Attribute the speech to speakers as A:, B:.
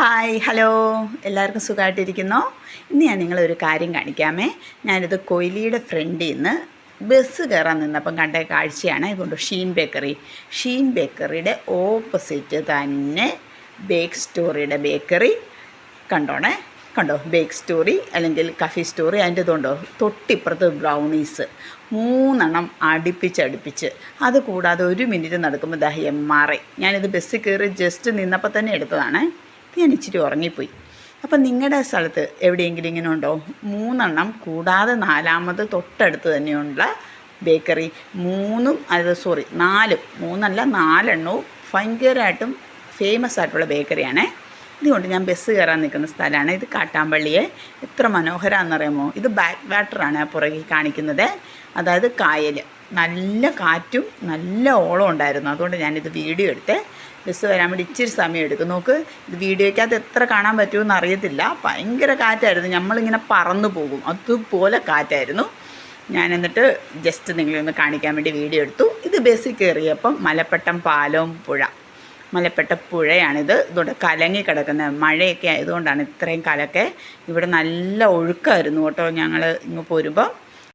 A: Hi hello എല്ലാവർക്കും സുഖമായിട്ടിരിക്കുന്നോ? ഇന്ന് ഞാൻ നിങ്ങളൊരു കാര്യം കാണിക്കാമേ. ഞാനിത് കൊയിലിയുടെ ഫ്രണ്ടിൽ നിന്ന് ബസ് കയറാൻ നിന്നപ്പം കണ്ട കാഴ്ചയാണ്. ഇതുകൊണ്ട് ഷീൻ ബേക്കറിയുടെ ഓപ്പോസിറ്റ് തന്നെ ബേക്ക് സ്റ്റോറിയുടെ ബേക്കറി കണ്ടോ ബേക്ക് സ്റ്റോറി അല്ലെങ്കിൽ കഫി സ്റ്റോറി. അതിൻ്റെ ഇതുണ്ടോ തൊട്ടിപ്പുറത്ത് ബ്രൗണീസ് 3 അടുപ്പിച്ച് അതുകൂടാതെ 1 മിനിറ്റ് നടക്കുമ്പോൾ MRI. ഞാനിത് ബസ്സിൽ കയറി ജസ്റ്റ് നിന്നപ്പോൾ തന്നെ എടുത്തതാണ്. ഞാൻ ഇച്ചിരി ഉറങ്ങിപ്പോയി. അപ്പം നിങ്ങളുടെ സ്ഥലത്ത് എവിടെയെങ്കിലും ഇങ്ങനെ ഉണ്ടോ? 3 കൂടാതെ 4ാമത് തൊട്ടടുത്ത് തന്നെയുള്ള ബേക്കറി. 3 അല്ല 4 ഭയങ്കരമായിട്ടും ഫേമസ് ആയിട്ടുള്ള ബേക്കറിയാണേ. ഇതുകൊണ്ട് ഞാൻ ബസ് കയറാൻ നിൽക്കുന്ന സ്ഥലമാണ്. ഇത് കാട്ടാമ്പള്ളിയെ എത്ര മനോഹരമാണെന്നറിയാമോ? ഇത് ബാക്ക് വാട്ടറാണ് പുറകിൽ കാണിക്കുന്നത്, അതായത് കായൽ. നല്ല കാറ്റും നല്ല ഓളം ഉണ്ടായിരുന്നു. അതുകൊണ്ട് ഞാനിത് വീഡിയോ എടുത്ത് ബസ് വരാൻ വേണ്ടി ഇച്ചിരി സമയം എടുക്കും. നോക്ക്, ഇത് വീഡിയോയ്ക്കകത്ത് എത്ര കാണാൻ പറ്റുമെന്ന് അറിയത്തില്ല. ഭയങ്കര കാറ്റായിരുന്നു, നമ്മളിങ്ങനെ പറന്നു പോകും അതുപോലെ കാറ്റായിരുന്നു. ഞാൻ എന്നിട്ട് ജസ്റ്റ് നിങ്ങളൊന്ന് കാണിക്കാൻ വേണ്ടി വീഡിയോ എടുത്തു. ഇത് ബസ്സിൽ കയറിയപ്പം മലപ്പെട്ട പുഴയാണിത്. ഇതുകൊണ്ട് കലങ്ങി കിടക്കുന്നത്. മഴയൊക്കെ ആയതുകൊണ്ടാണ് ഇത്രയും കാലമൊക്കെ ഇവിടെ നല്ല ഒഴുക്കായിരുന്നു കേട്ടോ. ഞങ്ങൾ ഇങ്ങ് പോരുമ്പോൾ